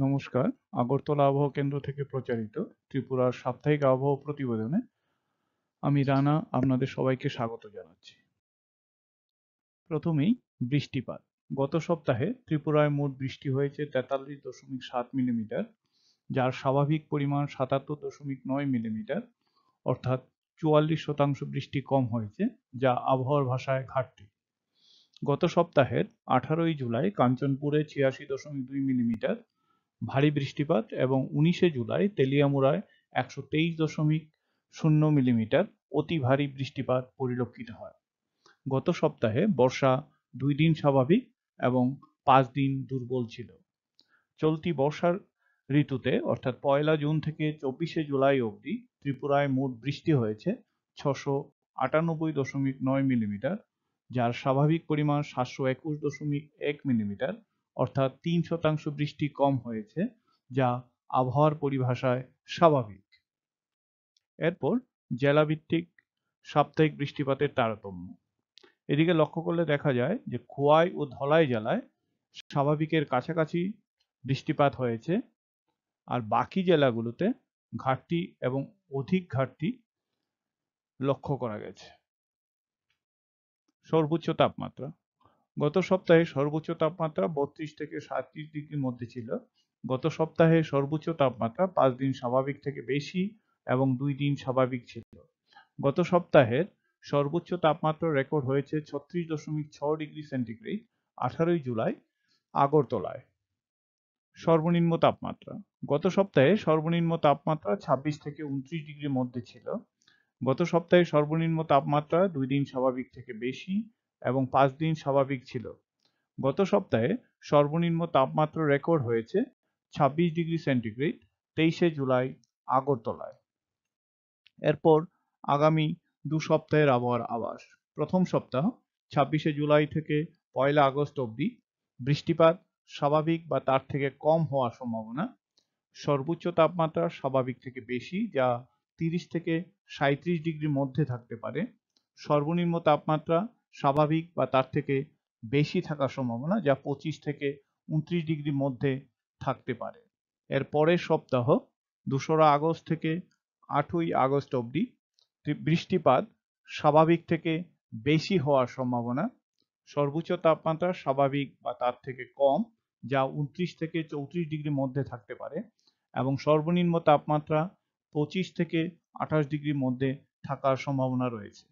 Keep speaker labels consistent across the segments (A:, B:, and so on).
A: নমস্কার, আগরতলা আবহাওয়া কেন্দ্র থেকে প্রচারিত ত্রিপুরার সাপ্তাহিক আবহাওয়া প্রতিবেদনে আমি রানা আপনাদের সবাইকে স্বাগত জানাচ্ছি। প্রথমেই বৃষ্টিপাত। গত সপ্তাহে ত্রিপুরায় মোট বৃষ্টি হয়েছে 43.7 মিলিমিটার, যার স্বাভাবিক পরিমাণ 77.9 মিলিমিটার, অর্থাৎ 44% বৃষ্টি কম হয়েছে, যা আবহাওয়ার ভাষায় ঘাটতি। গত সপ্তাহের 18 জুলাই কাঞ্চনপুরে 86.2 মিলিমিটার ভারী বৃষ্টিপাত এবং 19 জুলাই তেলিয়ামুড়ায় 123.0 মিলিমিটার অতি ভারী বৃষ্টিপাত পরিলক্ষিত হয়। গত সপ্তাহে বর্ষা 2 দিন স্বাভাবিক এবং 5 দিন দুর্বল ছিল। চলতি বর্ষার ঋতুতে অর্থাৎ 1 জুন থেকে 24 জুলাই অবধি ত্রিপুরায় মোট বৃষ্টি হয়েছে 698.9 মিলিমিটার, যার স্বাভাবিক পরিমাণ 721.1 মিলিমিটার, অর্থাৎ 3% বৃষ্টি কম হয়েছে, যা আবহাওয়ার পরিভাষায় স্বাভাবিক। এরপর জেলাভিত্তিক সাপ্তাহিক বৃষ্টিপাতের তারতম্য। এদিকে লক্ষ্য করলে দেখা যায় যে খোয়াই ও ধলাই জেলায় স্বাভাবিকের কাছাকাছি বৃষ্টিপাত হয়েছে, আর বাকি জেলাগুলোতে ঘাটতি এবং অধিক ঘাটতি লক্ষ্য করা গেছে। সর্বোচ্চ তাপমাত্রা। গত সপ্তাহে সর্বোচ্চ তাপমাত্রা 32 থেকে 37 ডিগ্রির মধ্যে ছিল। গত সপ্তাহে সর্বোচ্চ তাপমাত্রা 5 দিন স্বাভাবিক থেকে বেশি এবং 2 দিন স্বাভাবিক ছিল। গত সপ্তাহের সর্বোচ্চ তাপমাত্রা রেকর্ড হয়েছে 36.6 ডিগ্রি সেন্টিগ্রেড 18 জুলাই আগরতলায়। সর্বনিম্ন তাপমাত্রা। গত সপ্তাহে সর্বনিম্ন তাপমাত্রা 26 থেকে 29 ডিগ্রির মধ্যে ছিল। গত সপ্তাহে সর্বনিম্ন তাপমাত্রা 2 দিন স্বাভাবিক থেকে বেশি এবং 5 দিন স্বাভাবিক ছিল। গত সপ্তাহে সর্বনিম্ন তাপমাত্রা রেকর্ড হয়েছে 26 ডিগ্রি সেন্টিগ্রেড 23 জুলাই আগরতলায়। এরপর আগামী 2 সপ্তাহের আবহাওয়ার আভাস। প্রথম সপ্তাহ 26 জুলাই থেকে 1 আগস্ট অবধি বৃষ্টিপাত স্বাভাবিক বা তার থেকে কম হওয়ার সম্ভাবনা। সর্বোচ্চ তাপমাত্রা স্বাভাবিক থেকে বেশি, যা 30 থেকে 37 ডিগ্রির মধ্যে থাকতে পারে। সর্বনিম্ন তাপমাত্রা স্বাভাবিক বা তার থেকে বেশি থাকার সম্ভাবনা, যা 25 থেকে 29 ডিগ্রির মধ্যে থাকতে পারে। এর পরের সপ্তাহ 2 আগস্ট থেকে 8 আগস্ট অবধি বৃষ্টিপাত স্বাভাবিক থেকে বেশি হওয়ার সম্ভাবনা। সর্বোচ্চ তাপমাত্রা স্বাভাবিক বা তার থেকে কম, যা 29 থেকে 34 ডিগ্রির মধ্যে থাকতে পারে, এবং সর্বনিম্ন তাপমাত্রা 25 থেকে 28 ডিগ্রির মধ্যে থাকার সম্ভাবনা রয়েছে।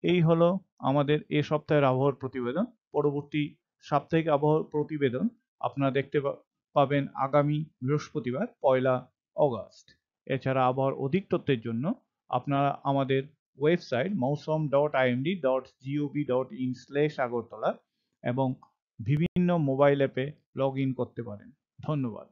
A: এই হলো আমাদের এ সপ্তাহের আবহাওয়ার প্রতিবেদন। পরবর্তী সাপ্তাহিক আবহাওয়ার প্রতিবেদন আপনারা দেখতে পাবেন আগামী বৃহস্পতিবার 1 আগস্ট। এছাড়া আবহাওয়ার অধিক তথ্যের জন্য আপনারা আমাদের ওয়েবসাইট mausom.imd.gov.in/agartala এবং বিভিন্ন মোবাইল অ্যাপে লগ ইন করতে পারেন। ধন্যবাদ।